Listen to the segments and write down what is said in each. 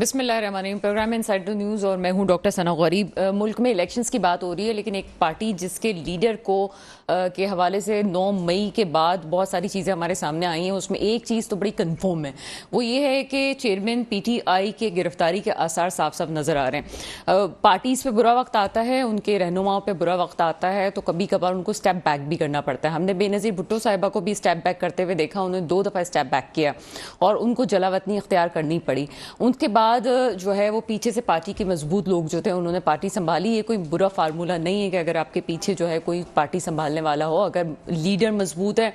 بسم اللہ الرحمن الرحیم. پروگرام انسائڈ دی نیوز اور میں ہوں ڈاکٹر ثنا غریب. ملک میں الیکشنز کی بات ہو رہی ہے، لیکن ایک پارٹی جس کے لیڈر کو کے حوالے سے 9 مئی کے بعد بہت ساری چیزیں ہمارے سامنے آئی ہیں. اس میں ایک چیز تو بڑی کنفرم ہے، وہ یہ ہے کہ چیئرمین پی ٹی آئی کے گرفتاری کے آثار صاف صاف نظر آ رہے ہیں. پارٹیز پہ برا وقت آتا ہے، ان کے رہنماؤں پہ برا وقت آتا ہے تو کبھی کبھار ان کو اسٹیپ بیک بھی کرنا پڑتا ہے. ہم نے بے نظیر بھٹو صاحبہ کو بھی اسٹیپ بیک کرتے ہوئے دیکھا، انہوں نے 2 دفعہ اسٹیپ بیک کیا اور ان کو جلاوطنی اختیار کرنی پڑی. ان کے بعد جو ہے وہ پیچھے سے پارٹی کے مضبوط لوگ جو تھے انہوں نے پارٹی سنبھالی. یہ کوئی برا فارمولہ نہیں ہے کہ اگر آپ کے پیچھے جو ہے کوئی پارٹی سنبھالنے والا ہو، اگر لیڈر مضبوط ہے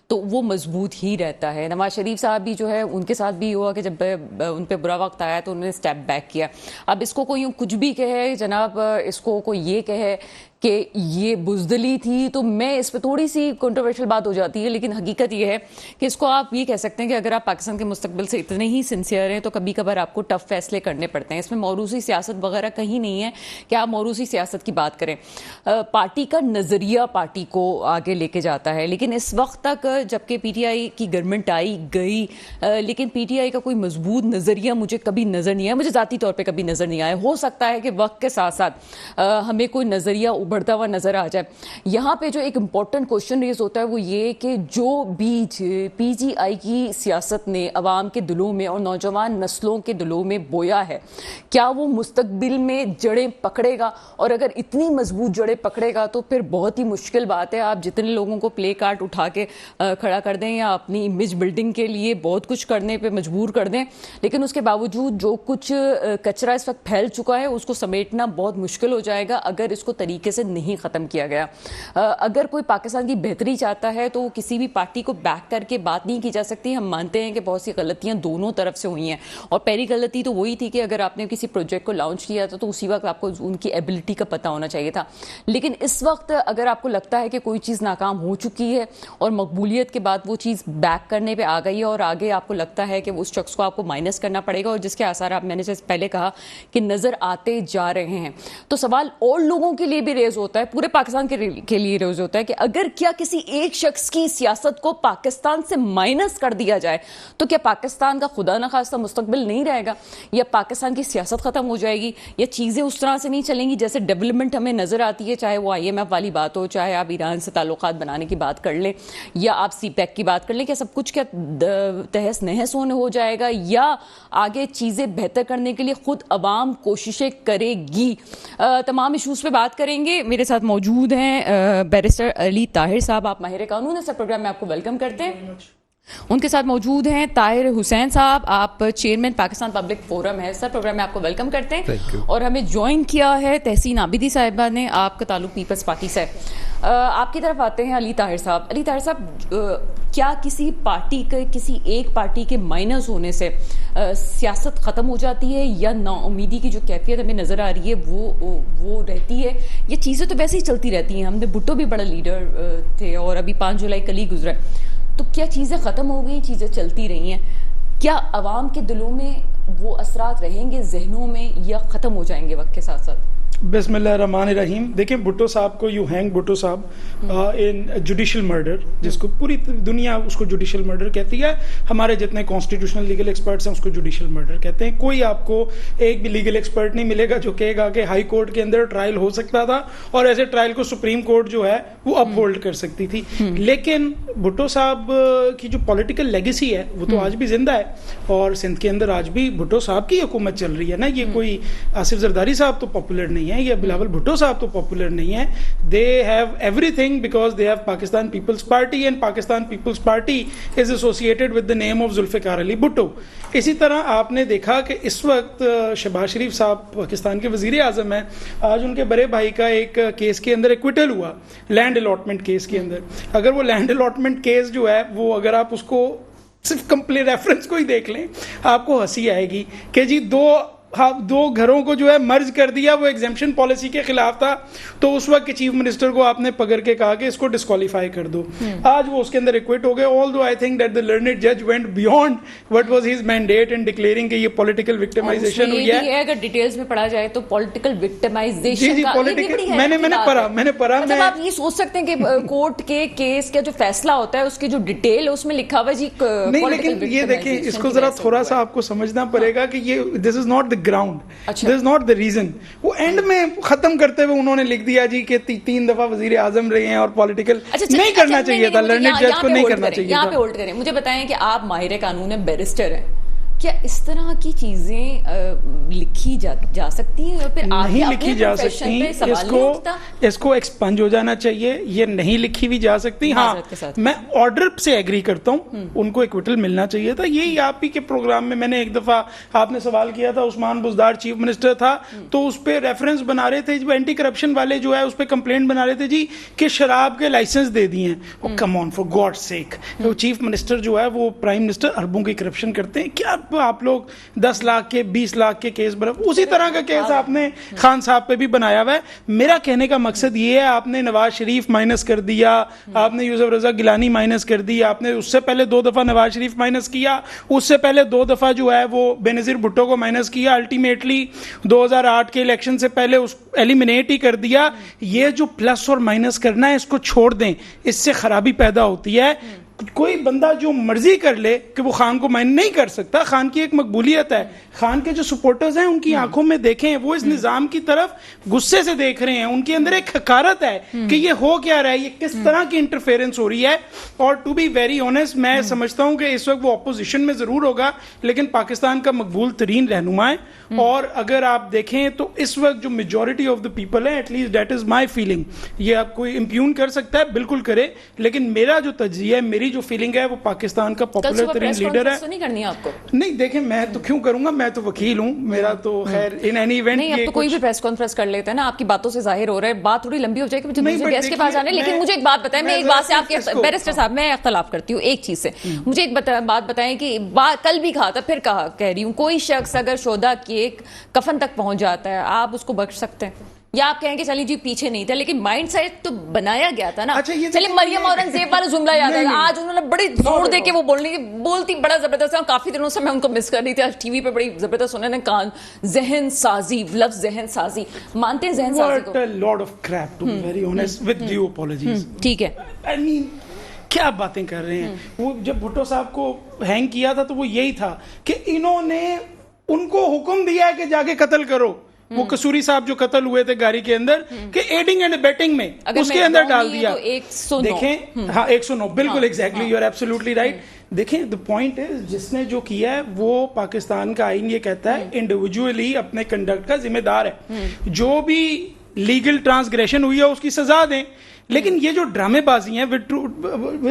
تو وہ مضبوط ہی رہتا ہے. نواز شریف صاحب بھی جو ہے ان کے ساتھ بھی ہوا کہ جب ان پہ برا وقت آیا تو انہوں نے اسٹیپ بیک کیا. اب اس کو کوئی کچھ بھی کہے جناب، اس کو کوئی یہ کہے کہ یہ بزدلی تھی تو میں اس پہ تھوڑی سی کنٹروورشل بات ہو جاتی ہے، لیکن حقیقت یہ ہے کہ اس کو آپ یہ کہہ سکتے ہیں کہ اگر آپ پاکستان کے مستقبل سے اتنے ہی سنسیئر ہیں تو کبھی کبھار آپ کو ٹف فیصلے کرنے پڑتے ہیں. اس میں موروثی سیاست وغیرہ کہیں نہیں ہے کہ آپ موروثی سیاست کی بات کریں. پارٹی کا نظریہ پارٹی کو آگے لے کے جاتا ہے، لیکن اس وقت تک جبکہ پی ٹی آئی کی گورنمنٹ آئی گئی، لیکن پی ٹی آئی کا کوئی مضبوط نظریہ مجھے کبھی نظر نہیں آیا، مجھے ذاتی طور پہ کبھی نظر نہیں آیا. ہو سکتا ہے کہ وقت کے ساتھ ساتھ ہمیں کوئی نظریہ بڑھتا ہوا نظر آ جائے. یہاں پہ جو ایک امپورٹنٹ کوشچن ریز ہوتا ہے وہ یہ کہ جو بیج پی جی آئی کی سیاست نے عوام کے دلوں میں اور نوجوان نسلوں کے دلوں میں بویا ہے، کیا وہ مستقبل میں جڑیں پکڑے گا؟ اور اگر اتنی مضبوط جڑیں پکڑے گا تو پھر بہت ہی مشکل بات ہے آپ جتنے لوگوں کو پلے کارڈ اٹھا کے کھڑا کر دیں یا اپنی امیج بلڈنگ کے لیے بہت کچھ کرنے پہ مجبور کر دیں، لیکن اس کے باوجود جو کچھ کچرا اس وقت پھیل چکا ہے اس کو سمیٹنا بہت مشکل ہو جائے گا اگر اس کو طریقے سے نہیں ختم کیا گیا. اگر کوئی پاکستان کی بہتری چاہتا ہے تو کسی بھی پارٹی کو بیک کر کے بات نہیں کی جا سکتی. ہم مانتے ہیں کہ بہت سی غلطیاں دونوں طرف سے ہوئی ہیں، اور پہلی غلطی تو وہی تھی کہ اگر آپ نے کسی پروجیکٹ کو لانچ کیا تھا تو اسی وقت آپ کو ان کی ایبلٹی کا پتہ ہونا چاہیے تھا. لیکن اس وقت اگر آپ کو لگتا ہے کہ کوئی چیز ناکام ہو چکی ہے اور مقبولیت کے بعد وہ چیز بیک کرنے پہ آ گئی ہے اور آگے آپ کو لگتا ہے کہ اس شخص کو آپ کو مائنس کرنا پڑے گا، اور جس کے آثار آپ میں نے جیسے پہلے کہا کہ نظر آتے جا رہے ہیں، تو سوال اور لوگوں کے لیے بھی ریز ہوتا ہے، پورے پاکستان کے لیے ریز ہوتا ہے کہ اگر کیا کسی ایک شخص کی سیاست کو پاکستان سے مائنس کر دیا جائے تو کیا پاکستان کا خدا نخواستہ مستقبل نہیں رہے گا، یا پاکستان کی سیاست ختم ہو جائے گی، یا چیزیں اس طرح سے نہیں چلیں گی جیسے ڈیولپمنٹ ہمیں نظر آتی ہے، چاہے وہ IMF والی بات ہو، چاہے آپ ایران سے تعلقات بنانے کی بات کر لیں یا آپ سی پیک کی بات کر لیں. کیا سب کچھ کیا تہس نہس ہونے ہو جائے گا، یا آگے چیزیں بہتر کرنے کے لیے خود عوام کوششیں کرے گی؟ تمام ایشوز پہ بات کریں گے. میرے ساتھ موجود ہیں بیرسٹر علی طاہر صاحب، آپ ماہر قانون ہیں. سر پروگرام میں آپ کو ویلکم کرتے ہیں. ان کے ساتھ موجود ہیں طاہر حسین صاحب، آپ چیئرمین پاکستان پبلک فورم ہے. سر پروگرام میں آپ کو ویلکم کرتے ہیں. اور ہمیں جوائن کیا ہے تحسین عابدی صاحبہ نے، آپ کا تعلق پیپلز پارٹی سے. آپ کی طرف آتے ہیں علی طاہر صاحب. علی طاہر صاحب، کیا کسی پارٹی کے کسی ایک پارٹی کے مائنس ہونے سے سیاست ختم ہو جاتی ہے، یا نا امیدی کی جو کیفیت ہمیں نظر آ رہی ہے وہ رہتی ہے؟ یہ چیزیں تو ویسے ہی چلتی رہتی ہیں. ہم نے بھٹو بھی بڑا لیڈر تھے اور ابھی 5 جولائی کل ہی گزرا، تو کیا چیزیں ختم ہو گئی، چیزیں چلتی رہی ہیں؟ کیا عوام کے دلوں میں وہ اثرات رہیں گے ذہنوں میں، یا ختم ہو جائیں گے وقت کے ساتھ ساتھ؟ بسم اللہ الرحمن الرحیم. دیکھیں بھٹو صاحب کو یو ہینگ بھٹو صاحب ان جوڈیشل مرڈر، جس کو پوری دنیا اس کو جوڈیشل مرڈر کہتی ہے. ہمارے جتنے کانسٹیٹیوشنل لیگل ایکسپرٹس ہیں اس کو جوڈیشل مرڈر کہتے ہیں. کوئی آپ کو ایک بھی لیگل ایکسپرٹ نہیں ملے گا جو کہے گا کہ ہائی کورٹ کے اندر ٹرائل ہو سکتا تھا اور ایسے ٹرائل کو سپریم کورٹ جو ہے وہ اپ ہولڈ کر سکتی تھی. لیکن بھٹو صاحب کی جو پولیٹیکل لیگیسی ہے وہ تو آج بھی زندہ ہے، اور سندھ کے اندر آج بھی بھٹو صاحب کی حکومت چل رہی ہے نا. یہ کوئی آصف زرداری صاحب تو پاپولر نہیں ہے، یا بلاول بھٹو صاحب تو پاپولر نہیں ہے. They have everything because they have Pakistan peoples party, and Pakistan peoples party is associated with the name of Zulfikar Ali Bhutto. اسی طرح آپ نے دیکھا کہ اس وقت شہباز شریف صاحب پاکستان کے وزیر اعظم ہیں. آج ان کے بڑے بھائی کا ایک کیس کے اندر ایکویٹل ہوا، لینڈ الاٹمنٹ کیس کے اندر. اگر وہ لینڈ الاٹمنٹ کیس جو ہے وہ اگر آپ اس کو صرف کمپلیٹ ریفرنس کو ہی دیکھ لیں آپ کو ہنسی آئے گی کہ جی 2 دو گھروں کو جو ہے مرج کر دیا, وہ ایگزیمپشن پالیسی کے خلاف تھا, تو اس وقت کے چیف منسٹر کو آپ نے پکڑ کے کہا کہ اس کو ڈسکوالیفائی کر دو. آج وہ اس کے اندر ایکوٹ ہو گئے, although I think that the learned جج went beyond what was his mandate in declaring کہ یہ پولیٹیکل وکٹمائزیشن ہوئی ہے. اگر ڈیٹیلز میں پڑھا جائے تو پولیٹیکل وکٹمائزیشن جی میں نے پڑھا مطلب آپ یہ سوچ سکتے ہیں کہ کورٹ کے کیس کا جو فیصلہ ہوتا ہے اس کی جو ڈیٹیل اس میں لکھا ہوا جی نہیں, لیکن یہ دیکھیں اس کو ذرا تھوڑا سا آپ کو سمجھنا پڑے گا کہ یہ this is not the ground, this is not the reason. وہ اینڈ میں ختم کرتے ہوئے انہوں نے لکھ دیا جی کہ 3 دفعہ وزیر اعظم رہے ہیں اور پولیٹیکل نہیں کرنا چاہیے تھا, لرنڈ جج کو نہیں کرنا چاہیے تھا. یہاں پہ ہولڈ کریں, مجھے بتائیں کہ آپ ماہر قانون ہیں, بیرسٹر ہیں, کیا اس طرح کی چیزیں لکھی جا سکتی ہیں اور پھر نہیں لکھی جا سکتی؟ اس کو ایکسپنج ہو جانا چاہیے, یہ نہیں لکھی بھی جا سکتی. ہاں میں آرڈر سے ایگری کرتا ہوں, ان کو ایکویٹل ملنا چاہیے تھا. یہی آپ ہی کے پروگرام میں نے ایک دفعہ آپ نے سوال کیا تھا, عثمان بزدار چیف منسٹر تھا تو اس پہ ریفرنس بنا رہے تھے, اینٹی کرپشن والے جو ہے اس پہ کمپلینٹ بنا رہے تھے جی کہ شراب کے لائسنس دے دیے ہیں. Come on for God sake, chief minister جو ہے وہ پرائم منسٹر اربوں کی کرپشن کرتے ہیں کیا آپ لوگ 10 لاکھ کے 20 لاکھ کے کیس بنا, اسی طرح کا کیس آپ نے خان صاحب پہ بھی بنایا ہوا ہے. میرا کہنے کا مقصد یہ ہے, آپ نے نواز شریف مائنس کر دیا, آپ نے یوسف رضا گیلانی مائنس کر دی, آپ نے اس سے پہلے 2 دفعہ نواز شریف مائنس کیا, اس سے پہلے 2 دفعہ جو ہے وہ بینظیر بھٹو کو مائنس کیا, الٹیمیٹلی 2008 کے الیکشن سے پہلے اس ایلیمنیٹ ہی کر دیا. یہ جو پلس اور مائنس کرنا ہے اس کو چھوڑ دیں, اس سے خرابی پیدا ہوتی ہے. کوئی بندہ جو مرضی کر لے کہ وہ خان کو مائن نہیں کر سکتا. خان کی ایک مقبولیت ہے, خان کے جو سپورٹرز ہیں ان کی آنکھوں میں دیکھیں, وہ اس نظام کی طرف غصے سے دیکھ رہے ہیں, ان کے اندر ایک حقارت ہے کہ یہ ہو کیا رہا ہے, یہ کس طرح کی انٹرفیرنس ہو رہی ہے. اور ٹو بی ویری آنیسٹ میں سمجھتا ہوں کہ اس وقت وہ اپوزیشن میں ضرور ہوگا لیکن پاکستان کا مقبول ترین رہنما ہے. اور اگر آپ دیکھیں تو اس وقت جو میجورٹی آف دا پیپل ہے, at least that is my feeling, یہ آپ کوئی امپیون کر سکتا ہے بالکل کرے, لیکن میرا جو تجزیہ ہے, میری جو فیلنگ ہے, وہ پاکستان کا پاپولر ترین لیڈر ہے. نہیں کرنی آپ کو نہیں دیکھیں میں تو کیوں کروں گا, میں تو وکیل ہوں, میرا تو خیر ان اینی ایونٹ نہیں. اب تو کوئی بھی پریس کانفرنس کر لیتا ہے نا, آپ کی باتوں سے ظاہر ہو رہا ہے, بات تھوڑی لمبی ہو جائے گی, مجھے گیسٹ کے پاس جانا ہے. لیکن مجھے ایک بات بتائیں, میں ایک بات سے آپ کے بیرسٹر صاحب میں اختلاف کرتی ہوں ایک چیز سے. مجھے ایک بات بتائیں کہ کل بھی کہا تھا پھر کہہ رہی ہوں, کوئی شخص اگر شہدا کے کفن تک پہنچ جاتا ہے آپ اس کو بخش سکتے ہیں, یا آپ کہیں کہ چلیے جی پیچھے نہیں تھا, لیکن مائنڈ سیٹ تو بنایا گیا تھا نا. چلیے مریم اورنگزیب والا جملہ یاد ہے, آج انہوں نے بڑی زور دے کے وہ بولتی بڑا زبردست, کافی دنوں سے میں ان کو مس کر رہی تھی, آج ٹی وی پہ بڑی زبردست انہوں نے کہا ذہن سازی, لفظ ذہن سازی, مانتے ہیں ذہن سازی کو؟ What a lot of crap to be very honest with due apologies. ٹھیک ہے, I mean کیا باتیں کر رہے ہیں. وہ جب بھٹو صاحب کو ہینگ کیا تھا تو وہ یہی تھا کہ انہوں نے ان کو حکم دیا ہے کہ جا کے قتل کرو. وہ قصوری صاحب جو قتل ہوئے تھے گاڑی کے اندر, کہ ایڈنگ اینڈ بیٹنگ میں اس کے اندر ڈال دیا. دیکھیں ہاں 109 بالکل exactly, you are absolutely right. دیکھیں the point is جس نے جو کیا ہے وہ پاکستان کا آئین یہ کہتا ہے انڈیویجولی اپنے کنڈکٹ کا ذمہ دار ہے, جو بھی لیگل ٹرانسگریشن ہوئی ہے اس کی سزا دیں. لیکن یہ جو ڈرامے بازی ہیں with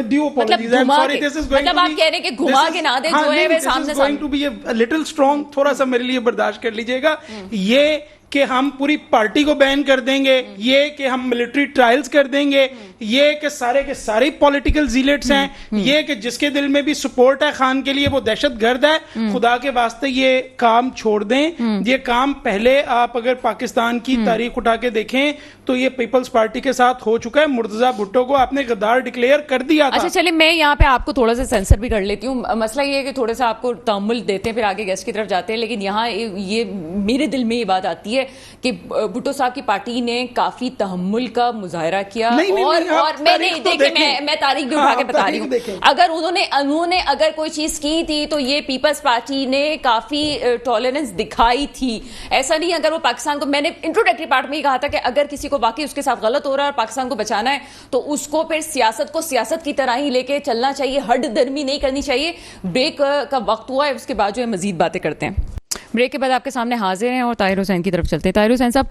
due apologies, I'm sorry this is going to be, آپ کہہ رہے ہیں کہ گھما کے نہ دیں جو ہے وہ سامنے, this is going to be a little strong, تھوڑا سا میرے لیے برداشت کر لیجئے گا. یہ کہ ہم پوری پارٹی کو بین کر دیں گے, یہ کہ ہم ملٹری ٹرائلز کر دیں گے, یہ کہ سارے کے سارے پولیٹیکل زیلٹس ہیں, یہ کہ جس کے دل میں بھی سپورٹ ہے خان کے لیے وہ دہشت گرد ہے, خدا کے واسطے یہ کام چھوڑ دیں. یہ کام پہلے آپ اگر پاکستان کی تاریخ اٹھا کے دیکھیں تو یہ پیپلز پارٹی کے ساتھ ہو چکا ہے. مرتضیٰ بھٹو کو آپ نے غدار ڈکلیئر کر دیا تھا. اچھا چلے میں یہاں پہ آپ کو تھوڑا سا سینسر بھی کر لیتی ہوں. مسئلہ یہ ہے کہ تھوڑا سا آپ کو تأمل دیتے ہیں پھر آگے گیسٹ کی طرف جاتے ہیں, لیکن یہاں یہ میرے دل میں یہ بات آتی ہے کہ بھٹو صاحب کی پارٹی نے کافی تحمل کا مظاہرہ کیا, اور میں تاریخ بھی اٹھا کے بتا رہی ہوں. اگر انہوں نے اگر کوئی چیز کی تھی تو یہ پیپلز پارٹی نے کافی ٹالرنس دکھائی تھی. ایسا نہیں, اگر وہ پاکستان کو, میں نے انٹروڈکٹری پارٹ میں یہ کہا تھا کہ اگر کسی کو واقعی اس کے ساتھ غلط ہو رہا ہے اور پاکستان کو بچانا ہے تو اس کو پھر سیاست کو سیاست کی طرح ہی لے کے چلنا چاہیے, ہڈ درمی نہیں کرنی چاہیے. بریک کا وقت ہوا ہے, اس کے بعد جو ہے مزید باتیں کرتے ہیں. بریک کے بعد آپ کے سامنے حاضر ہیں اور طاہر حسین کی طرف چلتے ہیں. طاہر حسین صاحب,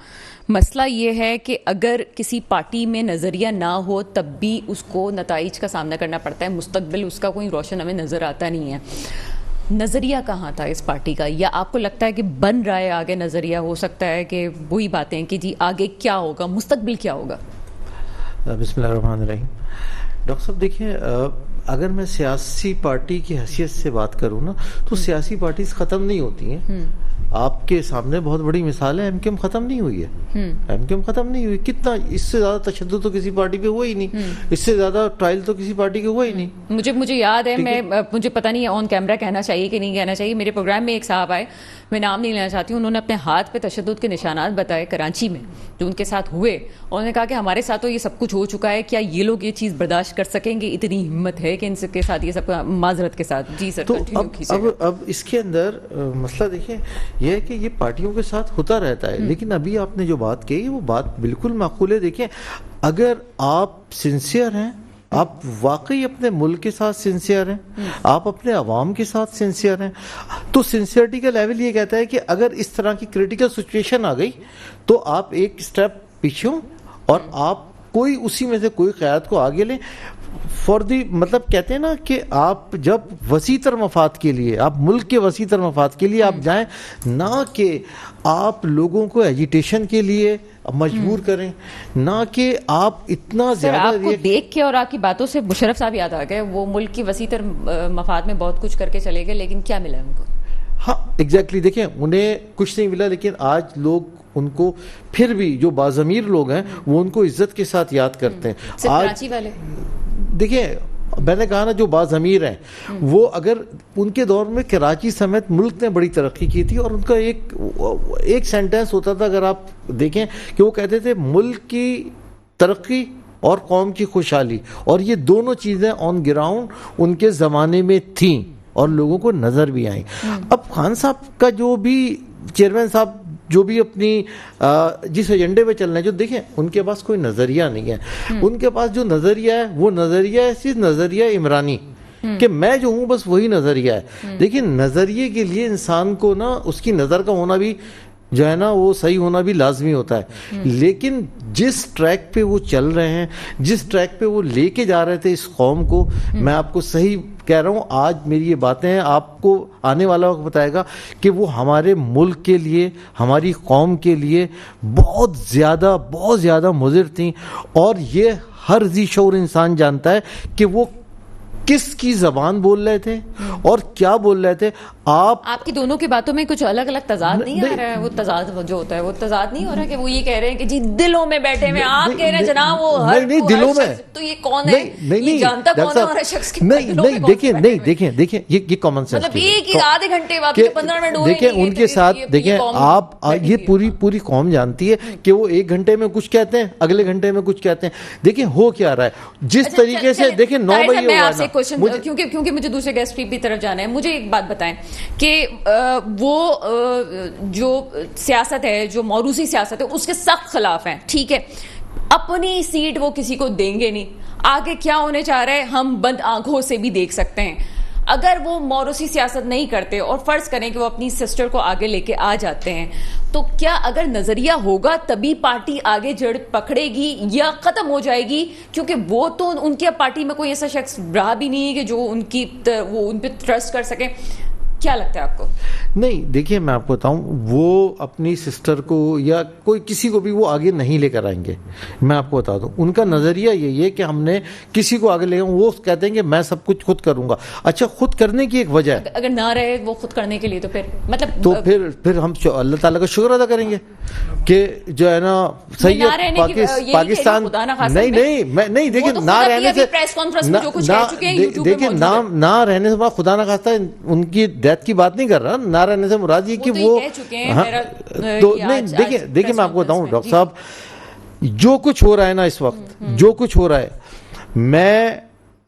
مسئلہ یہ ہے کہ اگر کسی پارٹی میں نظریہ نہ ہو تب بھی اس کو نتائج کا سامنا کرنا پڑتا ہے, مستقبل اس کا کوئی روشن ہمیں نظر آتا نہیں ہے. نظریہ کہاں تھا اس پارٹی کا, یا آپ کو لگتا ہے کہ بن رہا ہے آگے نظریہ, ہو سکتا ہے کہ وہی باتیں کہ جی آگے کیا ہوگا, مستقبل کیا ہوگا؟ بسم اللہ الرحمن الرحیم. ڈاکٹر صاحب دیکھیں, اگر میں سیاسی پارٹی کی حیثیت سے بات کروں نا تو سیاسی پارٹیز ختم نہیں ہوتی ہیں, آپ کے سامنے بہت بڑی مثال ہے, ایم کیو ایم ختم نہیں ہوئی ہے, ایم کیو ایم ختم نہیں ہوئی. کتنا اس سے زیادہ تشدد تو کسی پارٹی پہ ہوا ہی نہیں, اس سے زیادہ ٹرائل تو کسی پارٹی کے ہوا ہی نہیں. مجھے یاد ہے, مجھے پتہ نہیں آن کیمرہ کہنا چاہیے کہ نہیں کہنا چاہیے, میرے پروگرام میں ایک صاحب آئے, میں نام نہیں لینا چاہتی ہوں, انہوں نے اپنے ہاتھ پہ تشدد کے نشانات بتائے کراچی میں جو ان کے ساتھ ہوئے. انہوں نے کہا کہ ہمارے ساتھ تو یہ سب کچھ ہو چکا ہے, کیا یہ لوگ یہ چیز برداشت کر سکیں گے؟ اتنی ہمت ہے کہ ان کے ساتھ یہ سب معذرت کے ساتھ. جی سر. تو اب اس کے اندر مسئلہ دیکھیں یہ ہے کہ یہ پارٹیوں کے ساتھ ہوتا رہتا ہے, لیکن ابھی آپ نے جو بات کہی وہ بات بالکل معقول ہے. دیکھیں اگر آپ سنسیئر ہیں, آپ واقعی اپنے ملک کے ساتھ سنسیئر ہیں, آپ اپنے عوام کے ساتھ سنسیئر ہیں, تو سنسیئرٹی کا لیول یہ کہتا ہے کہ اگر اس طرح کی کریٹیکل سچویشن آ گئی تو آپ ایک سٹیپ پیچھے ہوں اور آپ کوئی اسی میں سے کوئی قیادت کو آگے لیں. فار دی مطلب کہتے ہیں نا کہ آپ جب وسیع تر مفاد کے لیے, آپ ملک کے وسیع تر مفاد کے لیے آپ جائیں, نہ کہ آپ لوگوں کو ایجیٹیشن کے لیے مجبور کریں, نہ کہ آپ اتنا زیادہ. آپ کو دیکھ کے اور آپ کی باتوں سے مشرف صاحب یاد آ گئے, وہ ملک کی وسیع تر مفاد میں بہت کچھ کر کے چلے گئے, لیکن کیا ملا ان کو؟ ہاں ایگزیکٹلی. دیکھیں انہیں کچھ نہیں ملا, لیکن آج لوگ ان کو پھر بھی جو باضمیر لوگ ہیں وہ ان کو عزت کے ساتھ یاد کرتے ہیں. کراچی والے دیکھیں میں نے کہا نا جو باضمیر ہیں وہ, اگر ان کے دور میں کراچی سمیت ملک نے بڑی ترقی کی تھی, اور ان کا ایک سینٹنس ہوتا تھا اگر آپ دیکھیں کہ وہ کہتے تھے ملک کی ترقی اور قوم کی خوشحالی, اور یہ دونوں چیزیں آن گراؤنڈ ان کے زمانے میں تھیں اور لوگوں کو نظر بھی آئیں. اب خان صاحب کا جو بھی چیئرمین صاحب جو بھی اپنی جس ایجنڈے پہ چل رہے ہیں, جو دیکھیں ان کے پاس کوئی نظریہ نہیں ہے, ان کے پاس جو نظریہ ہے وہ نظریہ ہے صرف نظریہ عمرانی, کہ میں جو ہوں بس وہی نظریہ ہے. دیکھیں نظریے کے لیے انسان کو نا اس کی نظر کا ہونا بھی جو ہے نا وہ صحیح ہونا بھی لازمی ہوتا ہے, لیکن جس ٹریک پہ وہ چل رہے ہیں, جس ٹریک پہ وہ لے کے جا رہے تھے اس قوم کو, میں آپ کو صحیح کہہ رہا ہوں, آج میری یہ باتیں ہیں آپ کو آنے والا وقت بتائے گا کہ وہ ہمارے ملک کے لیے, ہماری قوم کے لیے بہت زیادہ مضر تھیں. اور یہ ہر ذی شعور انسان جانتا ہے کہ وہ کس کی زبان بول رہے تھے اور کیا بول رہے تھے. آپ کی دونوں کی باتوں میں کچھ الگ الگ تضاد نہیں آ رہا ہے؟ وہ تضاد جو ہوتا ہے وہ تضاد نہیں ہو رہا کہ وہ یہ کہہ رہے ہیں کہ جی دلوں میں بیٹھے ہوئے, آپ کہہ رہے ہیں جناب وہ نہیں دلوں میں, تو یہ کون ہے, یہ جانتا کون ہے ہمارا شخص کے نہیں دیکھیں یہ کامن سینس, مطلب ایک آدھے گھنٹے بعد 15 منٹ ہوئے, دیکھیں ان کے ساتھ دیکھیں آپ, یہ پوری قوم جانتی ہے کہ وہ ایک گھنٹے میں کچھ کہتے ہیں, اگلے گھنٹے میں کچھ کہتے ہیں. دیکھیں ہو کیا رہا ہے جس طریقے سے, دیکھیں 9 بجے کیونکہ مجھے دوسرے گیسٹ کی طرف جانا ہے, مجھے ایک بات بتائیں کہ وہ جو سیاست ہے, جو موروثی سیاست ہے, اس کے سخت خلاف ہیں, ٹھیک ہے, اپنی سیٹ وہ کسی کو دیں گے نہیں, آگے کیا ہونے چاہ رہے ہیں ہم بند آنکھوں سے بھی دیکھ سکتے ہیں. اگر وہ موروثی سیاست نہیں کرتے اور فرض کریں کہ وہ اپنی سسٹر کو آگے لے کے آ جاتے ہیں, تو کیا اگر نظریہ ہوگا تبھی پارٹی آگے جڑ پکڑے گی یا ختم ہو جائے گی؟ کیونکہ وہ تو ان کی پارٹی میں کوئی ایسا شخص رہا بھی نہیں ہے کہ جو وہ ان پہ ٹرسٹ کر سکے. کیا لگتا ہے آپ کو؟ نہیں دیکھیے میں آپ کو بتاؤں, وہ اپنی سسٹر کو یا کوئی کسی کو بھی وہ آگے نہیں لے کر آئیں گے. میں آپ کو بتا دوں ان کا نظریہ یہی ہے کہ ہم نے کسی کو آگے لے گئے, وہ کہتے ہیں کہ میں سب کچھ خود کروں گا. اچھا خود کرنے کی ایک وجہ ہے, اگر نہ رہے وہ خود کرنے کے لیے تو پھر مطلب تو پھر ہم اللہ تعالیٰ کا شکر ادا کریں گے کہ جو ہے نا صحیح پاکستان. نہیں دیکھیں نہ رہنے سے, دیکھیں نہ رہنے سے خدا نہ خواستہ ان کی ڈیتھ کی بات نہیں کر رہا, نہ رہنے سے مراد یہ کہ وہ تو نہیں. دیکھیں میں آپ کو بتاؤں ڈاکٹر صاحب, جو کچھ ہو رہا ہے نا اس وقت, جو کچھ ہو رہا ہے, میں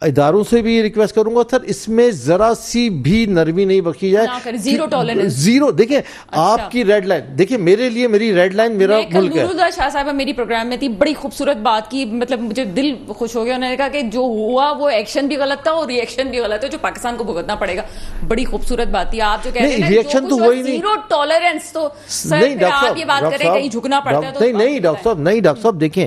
اداروں سے بھی ریکویسٹ کروں گا سر اس میں ذرا سی بھی نرمی نہیں بخشی جائے, زیرو ٹالرنس. زیرو. دیکھیں آپ کی ریڈ لائن, دیکھیں میرے لیے میری ریڈ لائن میرا ملک ہے. نوراللہ شاہ صاحبہ میری پروگرام میں تھی, بڑی خوبصورت بات کی, مطلب مجھے دل خوش ہو گیا. انہوں نے کہا کہ جو ہوا وہ ایکشن بھی غلط تھا اور ری ایکشن بھی غلط ہے جو پاکستان کو بھگتنا پڑے گا. بڑی خوبصورت بات تھی. آپ جو کہہ رہے ہیں ری ایکشن تو وہی نہیں, زیرو ٹالرنس, تو سر آپ یہ بات کریں کہیں جھکنا پڑتا ہے تو نہیں ڈاکٹر صاحب دیکھیں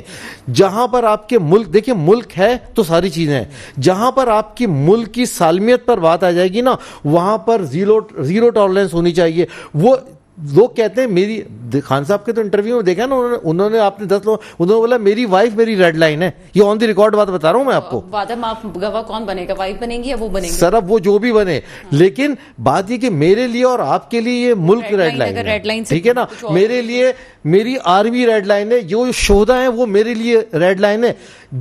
جہاں پر آپ کے ملک, دیکھیں ملک ہے تو ساری چیزیں ہیں, جہاں پر آپ کی ملک کی سالمیت پر بات آ جائے گی نا, وہاں پر زیرو ٹالرنس ہونی چاہیے. وہ لوگ کہتے ہیں میری, خان صاحب کے تو انٹرویو میں دیکھا نا انہوں نے آپ نے 10 لوگ انہوں نے بولا میری وائف میری ریڈ لائن ہے. یہ آن دی ریکارڈ بات بتا رہا ہوں میں آپ کو. وعدہ معاف گواہ کون بنے گا, وائف بنے گی یا وہ بنے گی؟ سر اب وہ جو بھی بنے, لیکن بات یہ کہ میرے لیے اور آپ کے لیے یہ ملک ریڈ لائن ہے, ٹھیک ہے نا. میرے لیے میری آرمی ریڈ لائن ہے, جو شہدا ہیں وہ میرے لیے ریڈ لائن ہے.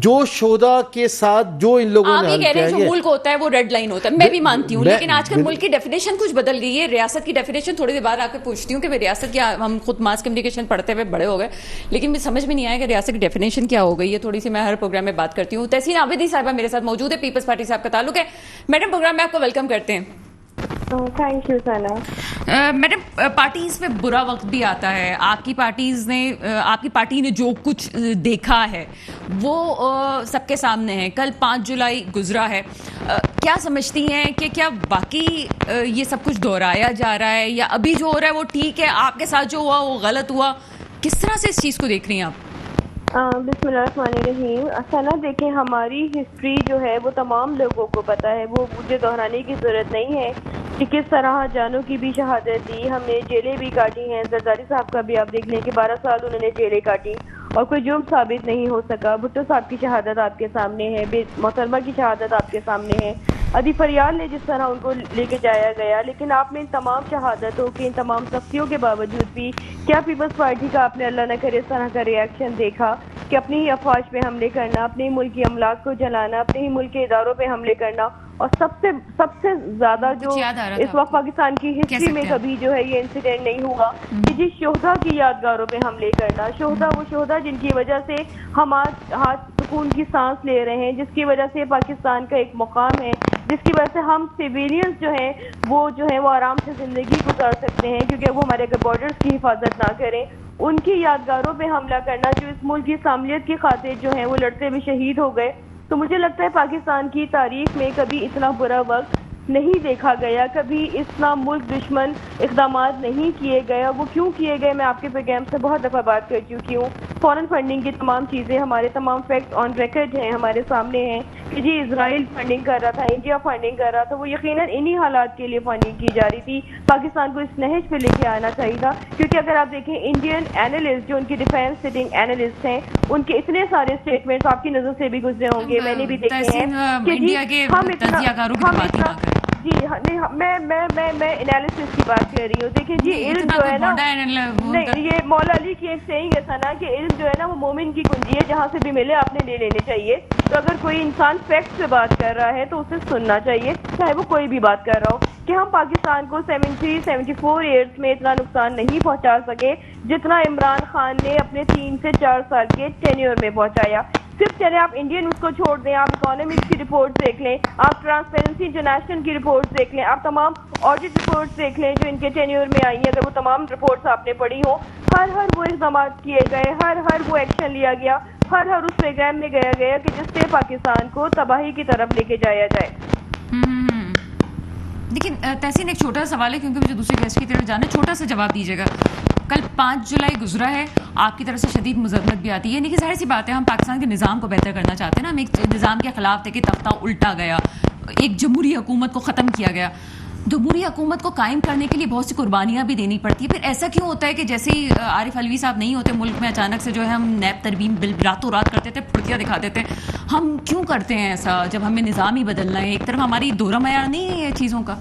جو شہدا کے ساتھ جو ان لوگوں نے کہہ رہے ہیں جو ملک ہوتا ہے وہ ریڈ لائن ہوتا ہے, میں بھی مانتی ہوں, لیکن آج کل ملک کی ڈیفینیشن کچھ بدل گئی ہے. ریاست کی ڈیفینیشن تھوڑی دیر بعد آ کے پوچھتی ہوں کہ ریاست کیا, ہم خود ماس کمیونیکیشن پڑھتے ہوئے بڑے ہو گئے, لیکن مجھے سمجھ میں نہیں آیا کہ ریاست کی ڈیفینیشن کیا ہو گئی ہے. تھوڑی سی میں ہر پروگرام میں بات کرتی ہوں. تحسین عابدی صاحبہ میرے ساتھ موجود ہے, پیپلز پارٹی سے آپ کا تعلق ہے. میڈم پروگرام میں آپ کو ویلکم کرتے ہیں. تھینک یو سنا. میڈم پارٹیز میں برا وقت بھی آتا ہے. آپ کی پارٹی نے جو کچھ دیکھا ہے وہ سب کے سامنے ہے. کل 5 جولائی گزرا ہے, کیا سمجھتی ہیں کہ کیا واقعی یہ سب کچھ دہرایا جا رہا ہے یا ابھی جو ہو رہا ہے وہ ٹھیک ہے, آپ کے ساتھ جو ہوا وہ غلط ہوا؟ کس طرح سے اس چیز کو دیکھ رہی ہیں آپ؟ بسم اللہ الرحمن الرحیم. سنا دیکھیں, ہماری ہسٹری جو ہے وہ تمام لوگوں کو پتہ ہے, وہ مجھے دہرانے کی ضرورت نہیں ہے کہ کس طرح جانوں کی بھی شہادت دی, ہم نے جیلیں بھی کاٹی ہیں. زرداری صاحب کا بھی آپ دیکھ لیں کہ 12 سال انہوں نے جیلیں کاٹی اور کوئی جرم ثابت نہیں ہو سکا. بھٹو صاحب کی شہادت آپ کے سامنے ہے, محترمہ کی شہادت آپ کے سامنے ہے, ادی فریال نے جس طرح ان کو لے کے جایا گیا. لیکن آپ نے ان تمام شہادتوں کے, ان تمام سختیوں کے باوجود بھی کیا پیپلز پارٹی کا آپ نے اللہ نہ کرے اس طرح کا ریئیکشن دیکھا کہ اپنی ہی افواج پہ حملے کرنا, اپنے ہی ملک کی املاک کو جلانا, اپنے ہی ملک کے اداروں پہ حملے کرنا, اور سب سے زیادہ جو اس وقت پاکستان کی ہسٹری میں کبھی جو ہے یہ انسیڈنٹ نہیں ہوا کہ جس شہدا کی یادگاروں پہ حملے کرنا. شہدا وہ شہدا جن کی وجہ سے ہم آج سکون کی سانس لے رہے ہیں, جس کی وجہ سے پاکستان کا ایک مقام ہے, جس کی وجہ سے ہم سویلینز جو ہیں وہ آرام سے زندگی گزار سکتے ہیں, کیونکہ وہ ہمارے اگر بارڈرز کی حفاظت نہ کریں, ان کی یادگاروں پہ حملہ کرنا جو اس ملک کی ساملیت کی خاطر جو ہیں وہ لڑتے ہوئے شہید ہو گئے. تو مجھے لگتا ہے پاکستان کی تاریخ میں کبھی اتنا برا وقت نہیں دیکھا گیا, کبھی اتنا ملک دشمن اقدامات نہیں کیے گئے. وہ کیوں کیے گئے میں آپ کے پروگرام سے بہت دفعہ بات کر چکی ہوں. فورن فنڈنگ کی تمام چیزیں, ہمارے تمام فیکٹ آن ریکارڈ ہیں, ہمارے سامنے ہیں کہ جی اسرائیل فنڈنگ کر رہا تھا, انڈیا فنڈنگ کر رہا تھا. وہ یقیناً انہی حالات کے لیے فنڈنگ کی جا رہی تھی. پاکستان کو اس نہج پہ لے کے آنا چاہیے تھا, کیونکہ اگر آپ دیکھیں انڈین اینالسٹ جو ان کی ڈیفینس سٹنگ اینالسٹ ہیں, ان کے اتنے سارے اسٹیٹمنٹس آپ کی نظر سے بھی گزرے ہوں گے, میں نے بھی دیکھے ہیں کہ میں انالیسس کی بات کر رہی ہوں. دیکھیں جی علم جو ہے نا, نہیں یہ مولا علی کی ایک سینگ ہے سنا کہ علم جو ہے نا وہ مومن کی کنجی ہے, جہاں سے بھی ملے آپ نے لے لینے چاہیے. تو اگر کوئی انسان فیکٹ سے بات کر رہا ہے تو اسے سننا چاہیے, چاہے وہ کوئی بھی بات کر رہا ہو. کہ ہم پاکستان کو 74 ایئرس میں اتنا نقصان نہیں پہنچا سکے جتنا عمران خان نے اپنے 3 سے 4 سال کے ٹینیور میں پہنچایا. صرف چلے آپ انڈین اس کو چھوڑ دیں, آپ اکانومکس کی رپورٹس دیکھ لیں, آپ ٹرانسپیرنسی انٹرنیشنل کی رپورٹس دیکھ لیں, آپ تمام آڈٹ رپورٹس دیکھ لیں جو ان کے ٹینیور میں آئی ہیں. اگر وہ تمام رپورٹس آپ نے پڑھی ہوں, ہر وہ اقدامات کیے گئے, ہر وہ ایکشن لیا گیا, ہر اس پروگرام میں گیا گیا کہ جس سے پاکستان کو تباہی کی طرف لے کے جایا جائے. لیکن تحسین ایک چھوٹا سوال ہے, کیونکہ مجھے دوسرے گیسٹ کی طرف جانا ہے, چھوٹا سا جواب دیجیے گا. کل 5 جولائی گزرا ہے, آپ کی طرف سے شدید مذمت بھی آتی ہے, یعنی کہ ظاہر سی بات ہے ہم پاکستان کے نظام کو بہتر کرنا چاہتے ہیں نا. ہم ایک نظام کے خلاف تھے کہ تختہ الٹا گیا, ایک جمہوری حکومت کو ختم کیا گیا. جمہوری حکومت کو قائم کرنے کے لیے بہت سی قربانیاں بھی دینی پڑتی ہے. پھر ایسا کیوں ہوتا ہے کہ جیسے ہی عارف علوی صاحب نہیں ہوتے ملک میں, اچانک سے جو ہے ہم نیب ترمیم بل راتوں رات کرتے تھے, پھرتیاں دکھا دیتے. ہم کیوں کرتے ہیں ایسا جب ہمیں نظام ہی بدلنا ہے؟ ایک طرف ہماری دورہ معیار نہیں ہے چیزوں کا.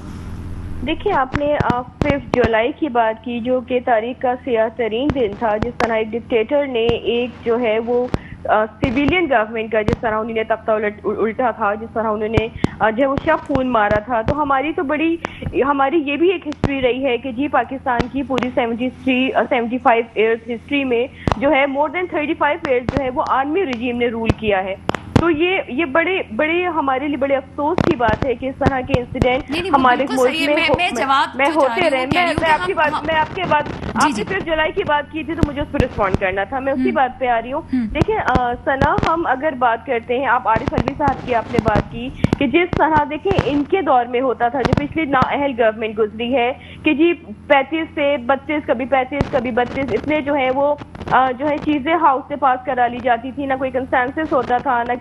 دیکھیے آپ نے 5 جولائی کی بات کی جو کہ تاریخ کا سیاہ ترین دن تھا, جس طرح ایک ڈکٹیٹر نے ایک جو ہے وہ سویلین گورنمنٹ کا جس طرح انہوں نے تختہ الٹا تھا, جس طرح انہوں نے جو ہے وہ شب خون مارا تھا. تو ہماری یہ بھی ایک ہسٹری رہی ہے کہ جی پاکستان کی پوری 75 ایئرس ہسٹری میں جو ہے مور دین 35 ایئرس جو ہے وہ آرمی رجیم نے رول کیا ہے. تو یہ بڑے ہمارے لیے بڑے افسوس کی بات ہے کہ اس طرح کے انسیڈنٹ ہمارے ملک میں ہوتے رہے. میں آپ کی بات آپ نے 5 جولائی کی بات کی تھی تو مجھے اس پہ رسپونڈ کرنا تھا, میں اسی بات پہ آ رہی ہوں. دیکھیں سنا, ہم اگر بات کرتے ہیں, آپ عارف علوی صاحب کی آپ نے بات کی کہ جس طرح دیکھیں ان کے دور میں ہوتا تھا, جو پچھلی نااہل گورنمنٹ گزری ہے کہ جی 35 سے 32 کبھی 35 کبھی 32 اتنے جو ہے وہ جو ہے چیزیں ہاؤس سے پاس کرا لی جاتی تھی, نہ کوئی کنسنسس ہوتا تھا, نہ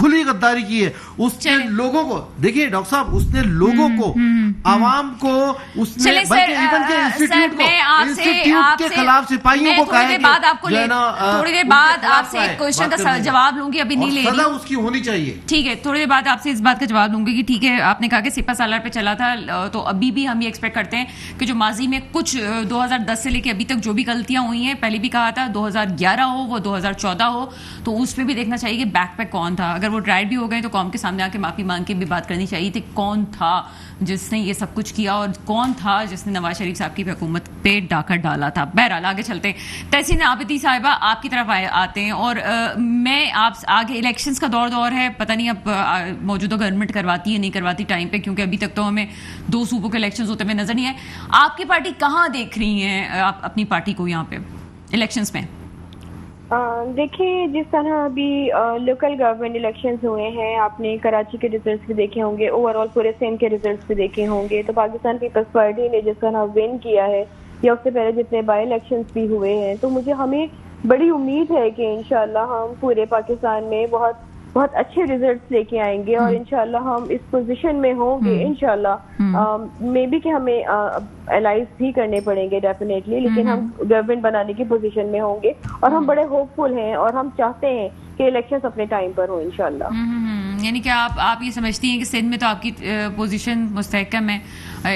کھلی غداری کی ہے. اس نے لوگوں کو, دیکھیے ڈاکٹر صاحب, اس نے لوگوں کو, عوام کو, اس نے بلکہ ایون کے انسٹیٹیوٹ کے خلاف سپاہیوں کو کہا ہے تھوڑی دیر بعد آپ سے ایک کوشچن کا جواب لوں گی, ابھی نہیں لے سزا اس کی ہونی چاہیے. ٹھیک ہے, تھوڑی دیر بعد آپ سے اس بات کا جواب لوں گی کہ ٹھیک ہے آپ نے کہا کہ سپہ سالار پہ چلا تھا, تو ابھی بھی ہم یہ ایکسپیکٹ کرتے ہیں کہ جو ماضی میں کچھ 2010 سے لے کے ابھی تک جو بھی غلطیاں ہوئی ہیں, پہلے بھی کہا تھا 2011 ہو وہ 2014 ہو, تو اس پہ بھی دیکھنا چاہیے کہ بیک پہ کون تھا. اگر وہ ڈرائیڈ بھی ہو گئے تو قوم کے سامنے آ کے معافی مانگ کے بھی بات کرنی چاہیے تھی, کون تھا جس نے یہ سب کچھ کیا اور کون تھا جس نے نواز شریف صاحب کی حکومت پہ ڈاکہ ڈالا تھا. بہرحال آگے چلتے ہیں. تحسین عابدی صاحبہ آپ کی طرف آتے ہیں, اور میں آپ آگے الیکشنز کا دور ہے, پتہ نہیں اب موجودہ گورنمنٹ کرواتی ہے نہیں کرواتی ٹائم پہ, کیونکہ ابھی تک تو ہمیں 2 صوبوں کے الیکشنز ہوتے ہوئے نظر نہیں آئے. آپ کی پارٹی کہاں دیکھ رہی ہیں اپنی پارٹی کو یہاں پہ الیکشنز میں؟ دیکھیں, جس طرح ابھی لوکل گورنمنٹ الیکشنز ہوئے ہیں, آپ نے کراچی کے ریزلٹس بھی دیکھے ہوں گے, اوور آل پورے سندھ کے ریزلٹس بھی دیکھے ہوں گے, تو پاکستان پیپلز پارٹی نے جس طرح ون کیا ہے, یا اس سے پہلے جتنے بائی الیکشنز بھی ہوئے ہیں, تو ہمیں بڑی امید ہے کہ انشاءاللہ ہم پورے پاکستان میں بہت بہت اچھے ریزلٹس لے کے آئیں گے, اور انشاءاللہ ہم اس پوزیشن میں ہوں گے انشاءاللہ. مے بی کہ ہمیں الائز بھی کرنے پڑیں گے ڈیفینیٹلی, لیکن ہم گورنمنٹ بنانے کی پوزیشن میں ہوں گے, اور ہم بڑے ہوپ فل ہیں, اور ہم چاہتے ہیں کہ الیکشنز اپنے ٹائم پر ہوں انشاءاللہ. یعنی کہ آپ یہ سمجھتی ہیں کہ سندھ میں تو آپ کی پوزیشن مستحکم ہے,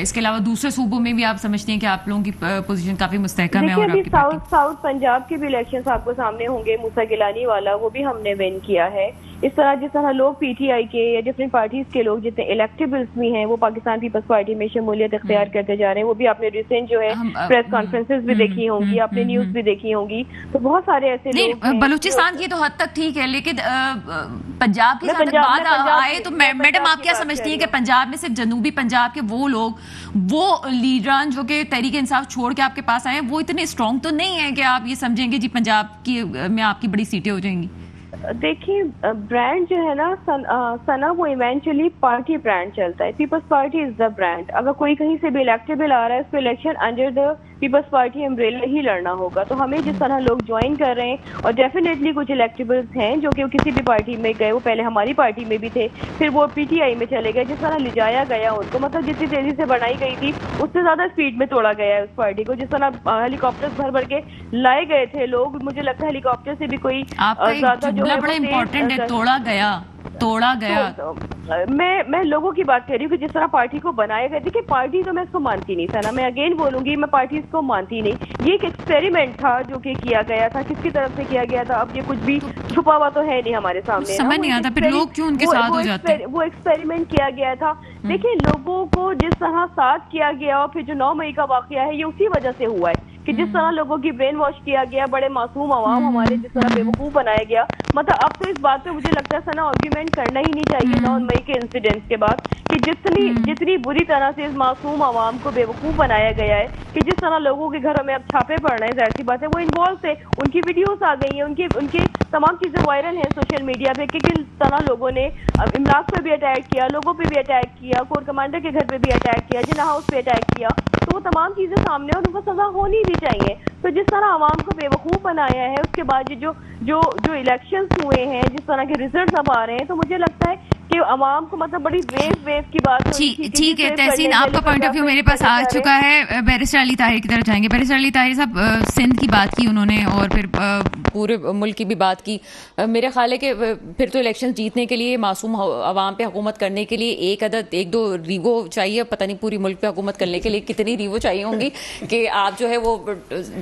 اس کے علاوہ دوسرے صوبوں میں بھی آپ سمجھتی ہیں کہ آپ لوگوں کی پوزیشن کافی مستحکم ہے؟ اور آپ کی ساؤتھ پنجاب کے بھی الیکشنز آپ کو سامنے ہوں گے, موسیٰ گیلانی والا, وہ بھی ہم نے ون کیا ہے. اس طرح جس طرح لوگ پی ٹی آئی کے یا ڈفرینٹ پارٹیز کے لوگ جتنے الیکٹیبلز بھی ہیں وہ پاکستان پیپلز پارٹی میں شمولیت اختیار کرتے جا رہے ہیں, وہ بھی آپ نے ریسنٹ جو ہے پریس کانفرنسز بھی دیکھی ہوں گی, آپ نے نیوز بھی دیکھی ہوں گی, تو بہت سارے ایسے لوگ. بلوچستان کی تو حد تک ٹھیک ہے, لیکن پنجاب کی بات آئے تو میڈم آپ کیا سمجھتی ہیں کہ پنجاب میں صرف جنوبی پنجاب کے وہ لوگ, وہ لیڈران جو کہ تحریک انصاف چھوڑ کے آپ کے پاس آئے ہیں, وہ اتنے اسٹرانگ تو نہیں ہیں کہ آپ یہ سمجھیں گے جی پنجاب کی میں آپ کی بڑی سیٹیں ہو جائیں گی؟ دیکھیے, برانڈ جو ہے نا سنا, وہ ایونچولی پارٹی برانڈ چلتا ہے. Peoples party is the brand. اگر کوئی کہیں سے بھی الیکٹیبل آ رہا ہے, اس کو election under the Peoples Party umbrella ہی لڑنا ہوگا. تو ہمیں جس طرح لوگ جوائن کر رہے ہیں, اور ڈیفینیٹلی کچھ الیکٹیبلز ہیں جو کہ کسی بھی پارٹی میں گئے, وہ پہلے ہماری پارٹی میں بھی تھے, پھر وہ پی ٹی آئی میں چلے گئے. جس طرح لجایا گیا ان کو, مطلب جتنی تیزی سے بنائی گئی تھی اس سے زیادہ اسپیڈ میں توڑا گیا ہے اس پارٹی کو. جس طرح ہیلی کاپٹر بھر بھر کے لائے گئے تھے لوگ, مجھے لگتا ہے ہیلی کاپٹر سے بھی کوئی زیادہ جو ہے بڑا امپورٹنٹ ہے, توڑا گیا. میں لوگوں کی بات کر رہی ہوں کہ جس طرح پارٹی کو بنایا گیا. دیکھیے, پارٹی تو میں اس کو مانتی نہیں سنا, میں اگین بولوں گی, میں پارٹی اس کو مانتی نہیں. یہ ایک ایکسپیریمنٹ تھا جو کہ کیا گیا تھا, کس کی طرف سے کیا گیا تھا, اب یہ کچھ بھی چھپا ہوا تو ہے نہیں ہمارے سامنے. سمجھ نہیں آتا پھر لوگ کیوں ان کے ساتھ ہو جاتے ہیں. وہ ایکسپیریمنٹ کیا گیا تھا. دیکھیں, لوگوں کو جس طرح ساتھ کیا گیا, اور پھر جو 9 مئی کا واقعہ ہے, یہ اسی وجہ سے ہوا ہے کہ جس طرح لوگوں کی برین واش کیا گیا, بڑے معصوم عوام ہمارے جس طرح بیوقوف بنایا گیا. مطلب اب تو اس بات پہ مجھے لگتا ہے سنا آرگیومنٹ کرنا ہی نہیں چاہیے 9 مئی کے انسیڈنٹس کے بعد, کہ جتنی بری طرح سے اس معصوم عوام کو بیوقوف بنایا گیا ہے, کہ جس طرح لوگوں کے گھروں میں اب چھاپے پڑ رہے ہیں. ظاہر سی بات ہے وہ انوالو تھے, ان کی ویڈیوز آ گئی ہیں, ان کی تمام چیزیں وائرل ہیں سوشل میڈیا پہ, کہ کس طرح لوگوں نے املاک پہ بھی اٹیک کیا, لوگوں پہ بھی اٹیک کیا, کور کمانڈر کے گھر پہ بھی اٹیک کیا, جنا ہاؤس پہ اٹیک کیا. تو وہ تمام چیزیں سامنے, اور ان کو سزا ہونی بھی چاہیے. تو جس طرح عوام کو بیوقوف بنایا ہے, اس کے بعد جو الیکشنز ہوئے ہیں, جس طرح کے ریزلٹس اب آ رہے ہیں, تو مجھے لگتا ہے کہ عوام کو مطلب بڑی ویو کی بات. ٹھیک ہے تحسین, آپ کا پوائنٹ آف ویو میرے پاس آ چکا ہے. بیرسٹر علی طاہر کی طرف جائیں گے. بیرسٹر علی طاہر صاحب, سندھ کی بات کی انہوں نے, اور پھر پورے ملک کی بھی بات کی. میرا خیال ہے کہ پھر تو الیکشن جیتنے کے لیے, معصوم عوام پہ حکومت کرنے کے لیے 1-2 ریوو چاہیے. پتہ نہیں پوری ملک پہ حکومت کرنے کے لیے کتنی ریوو چاہیے ہوں گی کہ آپ جو ہے وہ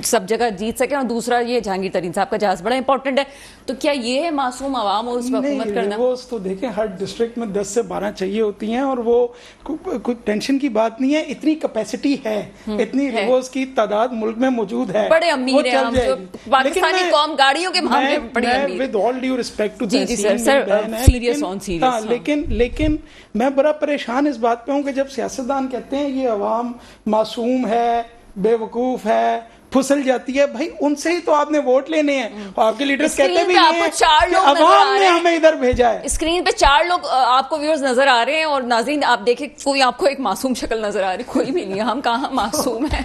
سب جگہ جیت سکیں. اور دوسرا, یہ جہانگیر ترین صاحب کا جہاز بڑا امپورٹنٹ ہے, تو کیا یہ ہے معصوم عوام اور اس پہ حکومت کرنا؟ تو دیکھیں, ہر ڈسٹرکٹ میں 10 سے 12 چاہیے ہوتی ہیں, اور وہ کوئی ٹینشن کی بات نہیں ہے. اتنی کیپیسٹی ہے, اتنی ریووز کی تعداد ملک میں موجود ہے, بڑے امیر ہیں ہم جو پاکستانی قوم گاڑیوں کے معاملے میں بڑی امیر. With all due respect to جی سر, سیریس آن سیریس. لیکن میں بڑا پریشان اس بات پہ ہوں کہ جب سیاستدان کہتے ہیں یہ عوام معصوم ہے, بے وقوف ہے, پھسل جاتی ہے. بھائی ان سے ہی تو آپ نے ووٹ لینے ہیں. آپ کے لیڈرز کہتے بھی نہیں ہیں کہ لوگ عوام نے ہمیں ادھر بھیجا ہے. اسکرین پہ 4 لوگ آپ کو ویورز نظر آ رہے ہیں, اور ناظرین آپ دیکھیں کوئی آپ کو ایک معصوم شکل نظر آ رہی, کوئی بھی نہیں, ہم کہاں معصوم ہیں.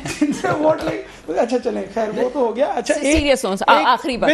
ووٹ لے. اچھا چلیں خیر وہ تو ہو گیا. اچھا سیریس آخری بات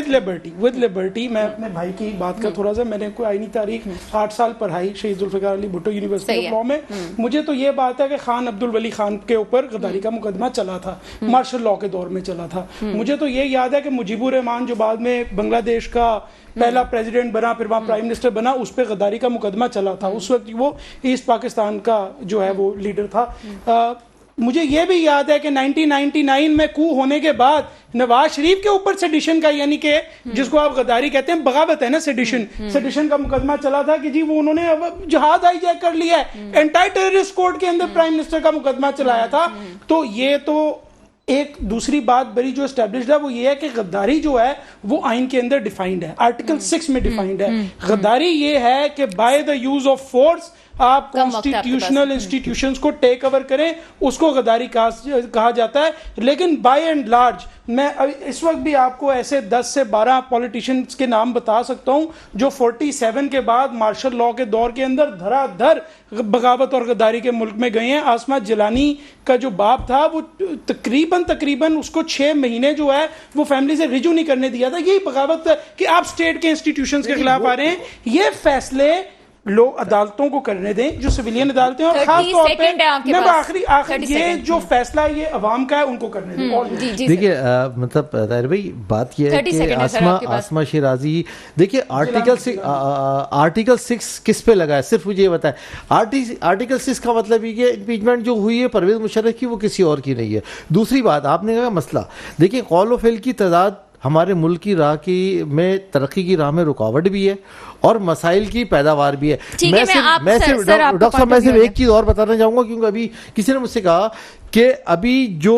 ود لبرٹی, میں اپنے بھائی کی بات کا تھوڑا سا, میں نے کوئی آئینی تاریخ 8 سال پڑھائی شہید Zulfiqar Ali Bhutto university of law میں. مجھے تو یہ بات ہے کہ خان عبد الولی خان کے اوپر غداری کا مقدمہ چلا تھا, مارشل لاء کے دور میں چلا تھا. مجھے تو یہ یاد ہے کہ مجیب الرحمان جو بعد میں بنگلہ دیش کا پہلا پریزیڈنٹ بنا, پھر وہاں پرائم منسٹر بنا, اس پہ غداری کا مقدمہ چلا تھا. اس وقت وہ ایسٹ پاکستان کا جو ہے وہ لیڈر تھا. مجھے یہ بھی یاد ہے کہ 1999 میں کو ہونے کے بعد نواز شریف کے اوپر سیڈیشن کا, یعنی کہ جس کو آپ غداری کہتے ہیں, بغاوت ہے نا, سیڈیشن کا مقدمہ چلا تھا کہ جی وہ انہوں نے جہاز ہائی جیک کر لیا ہے, اینٹی ٹیررسٹ کوڈ کے اندر پرائم منسٹر کا مقدمہ چلایا تھا. تو یہ تو ایک دوسری بات بڑی جو اسٹیبلشڈ ہے وہ یہ ہے کہ غداری جو ہے وہ آئین کے اندر ڈیفائنڈ ہے, آرٹیکل 6 میں ڈیفائنڈ ہے. غداری یہ ہے کہ by the use of force آپ کانسٹیٹیوشنل انسٹیٹیوشنز کو ٹیک اوور کریں, اس کو غداری کہا جاتا ہے. لیکن بائی اینڈ لارج میں اس وقت بھی آپ کو ایسے 10 سے 12 پولیٹیشنز کے نام بتا سکتا ہوں جو 47 کے بعد مارشل لاء کے دور کے اندر دھرا دھر بغاوت اور غداری کے ملک میں گئے ہیں. عاصمہ جیلانی کا جو باپ تھا وہ تقریباً اس کو 6 مہینے جو ہے وہ فیملی سے رجوع نہیں کرنے دیا تھا. یہی بغاوت کہ آپ اسٹیٹ کے انسٹیٹیوشنز کے خلاف آ رہے ہیں. یہ فیصلے لوگ عدالتوں کو کرنے دیں, جو سویلین عدالتیں, اور خاص طور پہ آخری یہ جو فیصلہ یہ عوام کا ہے ان کو کرنے دیں. دیکھیے مطلب طاہر بھائی بات یہ ہے کہ عاصمہ شیرازی, دیکھیے آرٹیکل 6 کس پہ لگا ہے, صرف مجھے یہ بتائیں. آرٹیکل 6 کا مطلب یہ کہ امپیچمنٹ جو ہوئی ہے پرویز مشرف کی وہ کسی اور کی نہیں ہے. دوسری بات آپ نے کہا مسئلہ, دیکھیں قول و فعل کی تعداد ہمارے ملک کی راہ کی میں ترقی کی راہ میں رکاوٹ بھی ہے اور مسائل کی پیداوار بھی ہے. میں صرف ڈاکٹر صاحب میں صرف ایک چیز اور بتانا چاہوں گا, کیونکہ ابھی کسی نے مجھ سے کہا کہ ابھی جو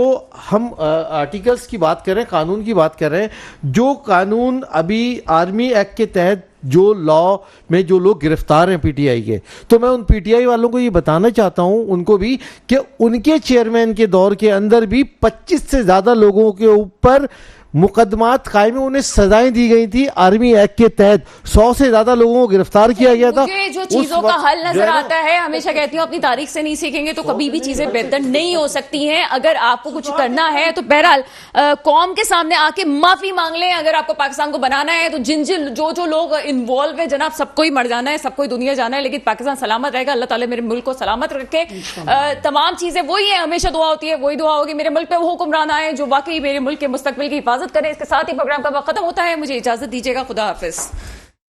ہم آرٹیکلز کی بات کر رہے ہیں, قانون کی بات کر رہے ہیں, جو قانون ابھی آرمی ایکٹ کے تحت جو لاء میں جو لوگ گرفتار ہیں پی ٹی آئی کے, تو میں ان پی ٹی آئی والوں کو یہ بتانا چاہتا ہوں ان کو بھی کہ ان کے چیئرمین کے دور کے اندر بھی 25 سے زیادہ لوگوں کے اوپر مقدمات قائم ہیں, انہیں سزائیں دی گئی تھی آرمی ایکٹ کے تحت. 100 سے زیادہ لوگوں کو گرفتار کیا گیا تھا. مجھے جو چیزوں کا حل نظر آتا ہے, ہمیشہ کہتی ہوں اپنی تاریخ سے نہیں سیکھیں گے تو کبھی بھی چیزیں بہتر نہیں ہو سکتی ہیں. اگر آپ کو کچھ کرنا ہے تو بہرحال قوم کے سامنے آ کے معافی مانگ لیں. اگر آپ کو پاکستان کو بنانا ہے تو جو لوگ انوالو ہیں جناب, سب کو ہی مر جانا ہے, سب کو ہی دنیا جانا ہے, لیکن پاکستان سلامت رہے گا. اللہ تعالیٰ میرے ملک کو سلامت رکھے. تمام چیزیں وہی ہیں, ہمیشہ دعا ہوتی ہے, وہی دعا ہوگی میرے ملک پہ وہ حکمران آئے جو واقعی میرے ملک کے مستقبل کی حفاظت کریں. اس کے ساتھ ہی پروگرام کا وقت ختم ہوتا ہے. مجھے اجازت دیجیے گا, خدا حافظ.